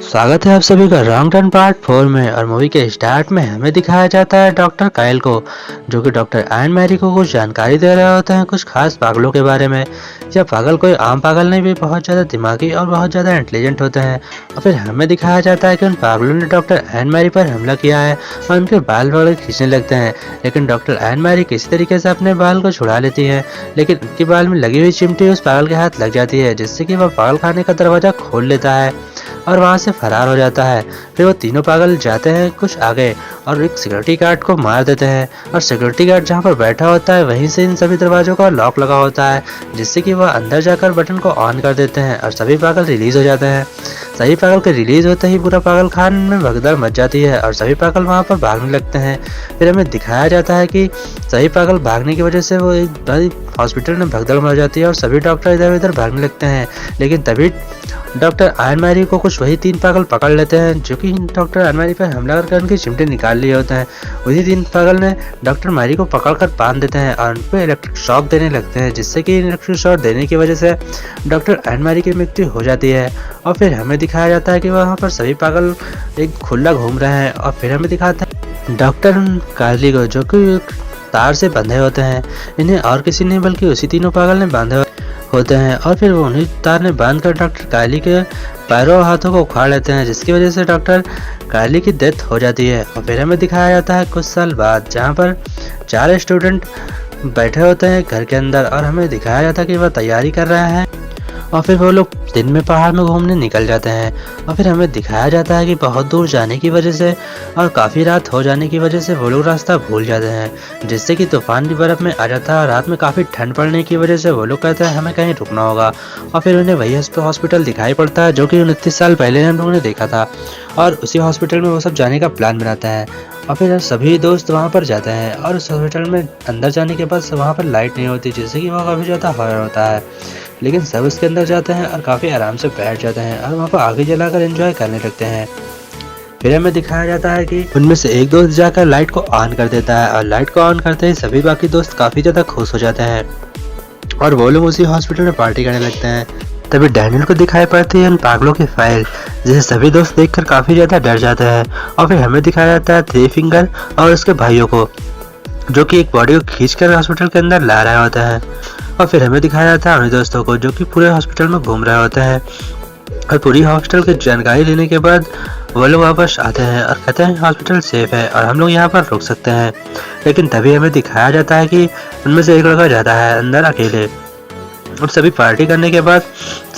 स्वागत है आप सभी का रॉन्ग टर्न पार्ट 4 में। और मूवी के स्टार्ट में हमें दिखाया जाता है डॉक्टर काइल को, जो कि डॉक्टर एन मैरी को कुछ जानकारी दे रहे होते हैं कुछ खास पागलों के बारे में। यह पागल कोई आम पागल नहीं भी बहुत ज़्यादा दिमागी और बहुत ज़्यादा इंटेलिजेंट होते हैं। और फिर हमें दिखाया जाता है कि उन पागलों ने डॉक्टर एन मैरी पर हमला किया है और उनके बाल वगैरह खींचने लगते हैं, लेकिन डॉक्टर एन मैरी किसी तरीके से अपने बाल को छुड़ा लेती है, लेकिन उनके बाल में लगी हुई चिमटी उस पागल के हाथ लग जाती है, जिससे कि वह पागल खाने का दरवाजा खोल लेता है और वहां से फरार हो जाता है। फिर वो तीनों पागल जाते हैं कुछ आगे और एक सिक्योरिटी गार्ड को मार देते हैं, और सिक्योरिटी गार्ड जहां पर बैठा होता है वहीं से इन सभी दरवाजों का लॉक लगा होता है, जिससे कि वह अंदर जाकर बटन को ऑन कर देते हैं और सभी पागल रिलीज हो जाते हैं। सभी पागल के रिलीज होते ही पूरा पागल खान में भगदड़ मच जाती है और सभी पागल वहां पर भागने लगते हैं। फिर हमें दिखाया जाता है कि सभी पागल भागने की वजह से वो एक हॉस्पिटल में भगदड़ मच जाती है और सभी डॉक्टर इधर उधर भागने लगते हैं, लेकिन तभी डॉक्टर एन मैरी को कुछ वही तीन पागल पकड़ लेते हैं, जो कि डॉक्टर एन मैरी पर हमला करके उनकी चिमटे निकाल लिए होते हैं। वही तीन पागल ने डॉक्टर मैरी को पकड़कर बांध देते हैं और उन पर इलेक्ट्रिक शॉक देने लगते हैं, जिससे कि इलेक्ट्रिक शॉक देने की वजह से डॉक्टर एन मैरी की मृत्यु हो जाती है। और फिर हमें दिखाया जाता है कि वहाँ पर सभी पागल एक खुला घूम रहे हैं। और फिर हमें दिखाता है डॉक्टर कार्ली को, जो कि तार से बंधे होते हैं। इन्हें और किसी ने बल्कि उसी तीनों पागल ने बांधे होते हैं, और फिर वो उन्हीं तार ने बांध कर डॉक्टर कायली के पैरों और हाथों को उखाड़ लेते हैं, जिसकी वजह से डॉक्टर कायली की डेथ हो जाती है। और फिर हमें दिखाया जाता है कुछ साल बाद, जहाँ पर 4 स्टूडेंट बैठे होते हैं घर के अंदर, और हमें दिखाया जाता है कि वह तैयारी कर रहे हैं। और फिर वो लोग दिन में पहाड़ में घूमने निकल जाते हैं। और फिर हमें दिखाया जाता है कि बहुत दूर जाने की वजह से और काफ़ी रात हो जाने की वजह से वो लोग रास्ता भूल जाते हैं, जिससे कि तूफान भी बर्फ़ में आ जाता है और रात में काफ़ी ठंड पड़ने की वजह से वो लोग कहते हैं हमें कहीं रुकना होगा। और फिर उन्हें वही हॉस्पिटल दिखाई पड़ता है जो कि 29 साल पहले हम लोगों ने देखा था, और उसी हॉस्पिटल में वो सब जाने का प्लान बनाते हैं। और फिर सभी दोस्त वहाँ पर जाते हैं, और उस हॉस्पिटल में अंदर जाने के बाद वहाँ पर लाइट नहीं होती, जिससे कि वहाँ काफ़ी ज़्यादा हॉरर होता है, लेकिन सब उसके अंदर जाते हैं और काफ़ी आराम से बैठ जाते हैं और वहाँ पर आगे जलाकर एंजॉय करने लगते हैं। फिर हमें दिखाया जाता है कि उनमें से एक दोस्त जाकर लाइट को ऑन कर देता है, और लाइट को ऑन करते ही सभी बाकी दोस्त काफ़ी ज़्यादा खुश हो जाते हैं और वो लोग उसी हॉस्पिटल में पार्टी करने लगते हैं। तभी डैनियल को दिखाई पड़ती है उन पागलों की फाइल, जिसे सभी दोस्त देखकर काफ़ी ज़्यादा डर जाते हैं। और फिर हमें दिखाया जाता है थ्री फिंगर और उसके भाइयों को, जो कि एक बॉडी को खींचकर हॉस्पिटल के अंदर ला रहे होते हैं। और फिर हमें दिखाया जाता है उन्हीं दोस्तों को, जो कि पूरे हॉस्पिटल में घूम रहे होते हैं, और पूरी हॉस्पिटल की जानकारी लेने के बाद वो लोग वापस आते हैं और कहते हैं हॉस्पिटल सेफ है और हम लोग यहाँ पर रुक सकते हैं। लेकिन तभी हमें दिखाया जाता है कि उनमें से एक लड़का जाता है अंदर अकेले, और सभी पार्टी करने के बाद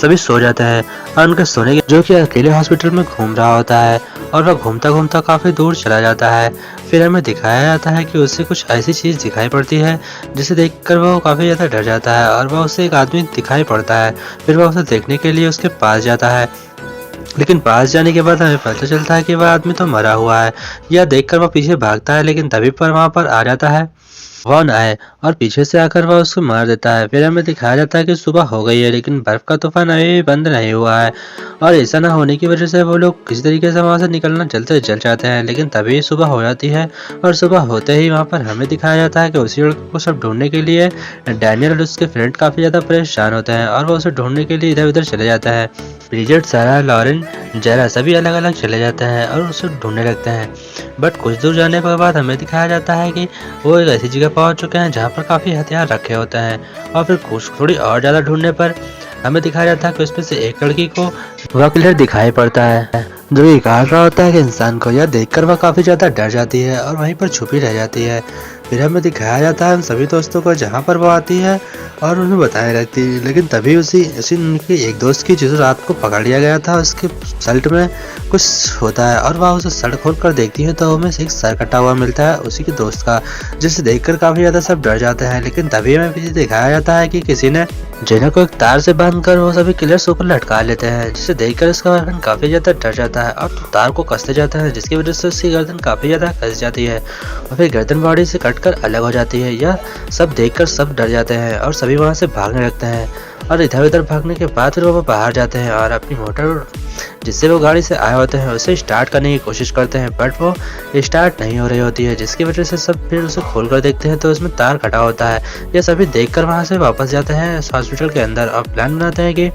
सभी सो जाते हैं, और उनके सोने के जो कि अकेले हॉस्पिटल में घूम रहा होता है, और वह घूमता घूमता काफ़ी दूर चला जाता है। फिर हमें दिखाया जाता है कि उससे कुछ ऐसी चीज़ दिखाई पड़ती है जिसे देखकर वह काफ़ी ज़्यादा डर जाता है, और वह उससे एक आदमी दिखाई पड़ता है। फिर वह उसे देखने के लिए उसके पास जाता है, लेकिन पास जाने के बाद हमें पता चलता है कि वह आदमी तो मरा हुआ है। यह देखकर वह पीछे भागता है, लेकिन तभी पर वहाँ पर आ जाता है वॉन आए और पीछे से आकर वह उसको मार देता है। फिर हमें दिखाया जाता है कि सुबह हो गई है, लेकिन बर्फ का तूफान अभी भी बंद नहीं हुआ है, और ऐसा ना होने की वजह से वो लोग किसी तरीके से वहाँ से निकलना जल्द से जल्द चाहते हैं, लेकिन तभी सुबह हो जाती है। और सुबह होते ही वहाँ पर हमें दिखाया जाता है कि उसी लड़के को सब ढूंढने के लिए डैनियल और उसके फ्रेंड काफ़ी ज़्यादा परेशान होते हैं, और वो उसे ढूंढने के लिए इधर उधर चले जाता है। ब्रिजेट, सारा, लॉरेन, जरा सभी अलग अलग चले जाते हैं और उसे ढूंढने लगते हैं। बट कुछ दूर जाने के बाद हमें दिखाया जाता है कि वो एक ऐसी जगह पहुंच चुके हैं जहां पर काफ़ी हथियार रखे होते हैं। और फिर कुछ थोड़ी और ज़्यादा ढूंढने पर हमें दिखाया जाता है कि उसमें से एक लड़की को वह किलर दिखाई पड़ता है, जो ये काट रहा होता है कि इंसान को। यह देखकर वह काफ़ी ज़्यादा डर जाती है और वहीं पर छुपी रह जाती है। फिर हमें दिखाया जाता है उन सभी दोस्तों को जहाँ पर वो आती है और उन्हें बताने लगती है, लेकिन तभी उसी उनके एक दोस्त की जिस रात को पकड़ लिया गया था उसके शर्ट में कुछ होता है, और वह उसे शर्ट खोल कर देखती है तो हमें एक सर कटा हुआ मिलता है उसी के दोस्त का, जिसे देखकर काफ़ी ज़्यादा सब डर जाते हैं। लेकिन तभी हमें पीछे दिखाया जाता है कि किसी ने जेना को एक तार से बांधकर वो सभी किलर्स ऊपर लटका लेते हैं, जिसे देखकर उसका गर्दन काफ़ी ज़्यादा डर जाता है और तार को कसते जाता है, जिसकी वजह से उसकी गर्दन काफ़ी ज़्यादा कस जाती है और फिर गर्दन बॉडी से कटकर अलग हो जाती है। यह सब देखकर सब डर जाते हैं और सभी वहाँ से भागने लगते हैं। और इधर-उधर भागने के बाद फिर वो बाहर जाते हैं और अपनी मोटर जिससे वो गाड़ी से आए होते हैं उसे स्टार्ट करने की कोशिश करते हैं, बट वो स्टार्ट नहीं हो रही होती है, जिसकी वजह से सब फिर उसे खोल कर देखते हैं तो उसमें तार कटा होता है। ये सभी देखकर वहाँ से वापस जाते हैं हॉस्पिटल के अंदर और प्लान बनाते हैं कि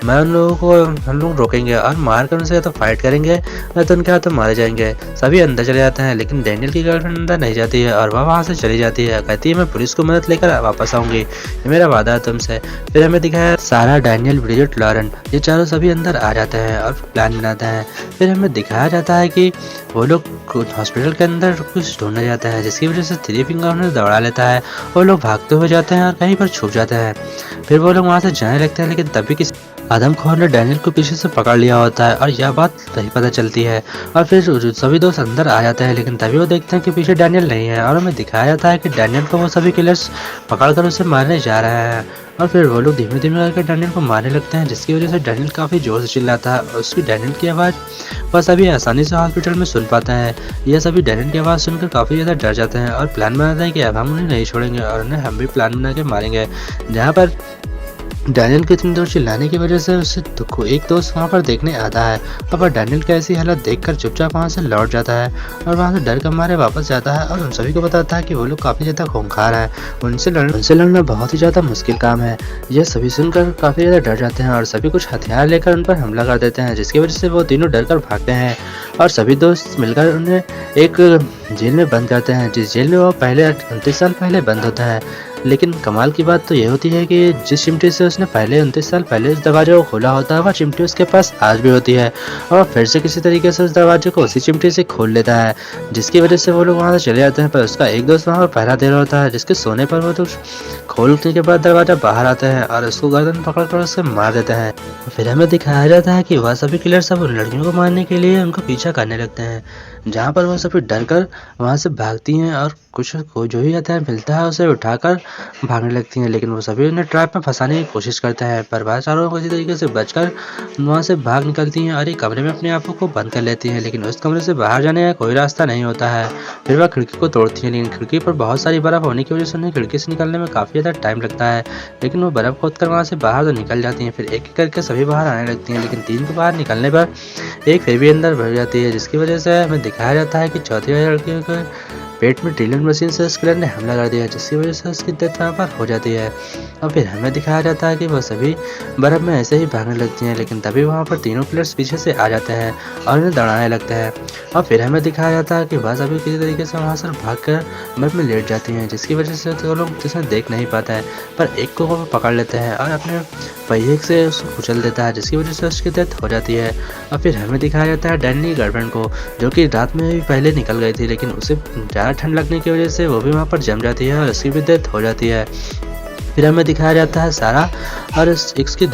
हम लोग रोकेंगे और मार कर उनसे या तो फाइट करेंगे या तो उनके हाथों मारे जाएंगे। सभी अंदर चले जाते हैं, लेकिन डैनियल की गर्लफ्रेंड अंदर नहीं जाती है और वह वहाँ से चली जाती है। कहती है मैं पुलिस को मदद लेकर वापस आऊंगी, ये मेरा वादा है तुमसे। फिर हमें दिखाया सारा, डैनियल, ब्रिजेट, लॉरेन ये चारों सभी अंदर आ जाते हैं और प्लान बनाते हैं। फिर हमें दिखाया जाता है कि वो लोग हॉस्पिटल के अंदर कुछ ढूंढने जाता है, जिसकी वजह से थ्री फिंगर उन्हें दौड़ा लेता है और लोग भागते हुए जाते हैं और कहीं पर छुप जाते हैं। फिर वो लोग वहाँ से जाने लगते हैं, लेकिन तभी किसी आदमखोर ने डैनियल को पीछे से पकड़ लिया होता है और यह बात नहीं पता चलती है। और फिर सभी दोस्त अंदर आ जाते हैं, लेकिन तभी वो देखते हैं कि पीछे डैनियल नहीं है और हमें दिखाया जाता है कि डैनियल को वो सभी किलर्स पकड़कर उसे मारने जा रहे हैं। और फिर वो लोग धीमे धीमे करके डैनियल को मारने लगते हैं, जिसकी वजह से डैनियल काफ़ी जोर से चिल्लाता है और उसकी डैनियल की आवाज़ वह सभी आसानी से हॉस्पिटल में सुन पाते हैं। यह सभी डैनियल की आवाज़ सुनकर काफ़ी ज़्यादा डर जाते हैं और प्लान बनाते हैं कि अब हम उन्हें नहीं छोड़ेंगे और उन्हें हम भी प्लान बना के मारेंगे। जहाँ पर डैनियल के इतनी जोर चिल्लाने की वजह से उसे एक दोस्त वहाँ पर देखने आता है और डैनियल की ऐसी हालत देखकर चुपचाप वहाँ से लौट जाता है और वहाँ से डर के मारे वापस जाता है और उन सभी को बताता है कि वो लोग काफ़ी ज़्यादा खूंखार हैं, उनसे लड़ना बहुत ही ज़्यादा मुश्किल काम है। यह सभी सुनकर काफ़ी ज़्यादा डर जाते हैं और सभी कुछ हथियार लेकर उन पर हमला कर देते हैं, जिसकी वजह से वो तीनों डर कर भागते हैं और सभी दोस्त मिलकर उन्हें एक जेल में बंद करते हैं, जिस जेल में वो पहले 29 साल पहले बंद होता है। लेकिन कमाल की बात तो ये होती है कि जिस चिमटी से उसने पहले 29 साल पहले इस दरवाजे को खोला होता है, वह चिमटी उसके पास आज भी होती है और फिर से किसी तरीके से उस दरवाजे को उसी चिमटी से खोल लेता है, जिसकी वजह से वो लोग वहाँ से चले जाते हैं। पर उसका एक दोस्त वहाँ पर पहरा दे रहा होता है, जिसके सोने पर वो तो खोलने के बाद दरवाजा बाहर आता है और उसको गर्दन पकड़कर उसे मार देता है। फिर हमें दिखाया जाता है कि वह सभी किलर सब उन लड़कियों को मारने के लिए उनको पीछा करने लगते हैं, जहाँ पर वह सभी डर कर वहाँ से भागती हैं और कुछ को जो ही हथियार मिलता है उसे उठाकर भागने लगती हैं। लेकिन वो सभी उन्हें ट्रैप में फंसाने की कोशिश करते हैं, पर वह चारों किसी तरीके से बचकर वहाँ से भाग निकलती हैं और एक कमरे में अपने आप को बंद कर लेती हैं। लेकिन उस कमरे से बाहर जाने का कोई रास्ता नहीं होता है। फिर वह खिड़की को तोड़ती हैं, लेकिन खिड़की पर बहुत सारी बर्फ़ होने की वजह से उन्हें खिड़की से निकलने में काफ़ी ज़्यादा टाइम लगता है। लेकिन वो बर्फ़ खोद कर वहाँ से बाहर तो निकल जाती हैं। फिर एक एक करके सभी बाहर आने लगती हैं, लेकिन 3 को बाहर निकलने पर एक फिर भी अंदर भर जाती है, जिसकी वजह से हमें दिखाया जाता है कि चौथी वाली लड़की को पेट में ड्रिलिंग मशीन से उस किलर ने हमला कर दिया, जिसकी वजह से उसकी डेथ वहाँ पर हो जाती है। और फिर हमें दिखाया जाता है कि वह सभी बर्फ़ में ऐसे ही भागने लगती हैं, लेकिन तभी वहाँ पर तीनों किलर्स पीछे से आ जाते हैं और उन्हें दौड़ाने लगते हैं। और फिर हमें दिखाया जाता है कि वह सभी किसी तरीके से वहाँ से भागकर बर्फ़ में लेट जाती हैं, जिसकी वजह से वो लोग जिसे देख नहीं पाते हैं, पर एक को वो पकड़ लेते हैं और अपने पहिए से उसको कुचल देता है, जिसकी वजह से उसकी डेथ हो जाती है। और फिर हमें दिखाया जाता है डैनी की गर्लफ्रेंड को, जो कि रात में भी पहले निकल गई थी, लेकिन उसे ज़्यादा ठंड लगने की वजह से वो भी वहाँ पर जम जाती है और उसकी भी डेथ हो जाती है। फिर हमें दिखाया जाता है सारा और उसकी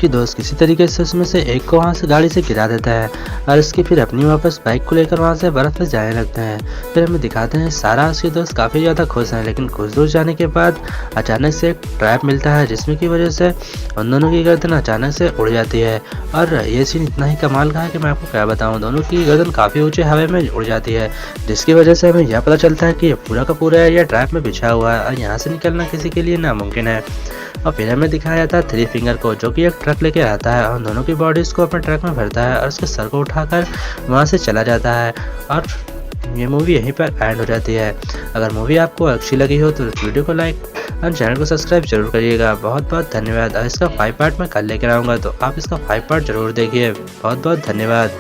दोस्त किसी तरीके से उसमें से एक को वहाँ से गाड़ी से गिरा देता है और उसकी फिर अपनी वापस बाइक को लेकर वहाँ से बर्फ़ में जाने लगते हैं। फिर हमें दिखाते हैं सारा उसकी दोस्त काफ़ी ज़्यादा खुश हैं, लेकिन कुछ दूर जाने के बाद अचानक से एक ट्रैप मिलता है, जिसमें की वजह से उन दोनों की गर्दन अचानक से उड़ जाती है। और ये सीन इतना ही कमाल का है कि मैं आपको क्या बताऊँ, दोनों की गर्दन काफ़ी ऊँचे हवा में उड़ जाती है, जिसकी वजह से हमें यह पता चलता है कि पूरा का पूरा एरिया ट्रैप में बिछा हुआ है और यहाँ से निकलना किसी के लिए नामुमकिन है। और फिर हमें दिखाया जाता है थ्री फिंगर को, जो कि एक ट्रक लेके आता है और दोनों की बॉडीज़ को अपने ट्रक में भरता है और उसके सर को उठाकर वहाँ से चला जाता है और ये मूवी यहीं पर एंड हो जाती है। अगर मूवी आपको अच्छी लगी हो तो वीडियो को लाइक और चैनल को सब्सक्राइब जरूर करिएगा। बहुत बहुत धन्यवाद। और इसका 5 पार्ट मैं कल लेकर आऊँगा, तो आप इसका 5 पार्ट जरूर देखिए। बहुत बहुत धन्यवाद।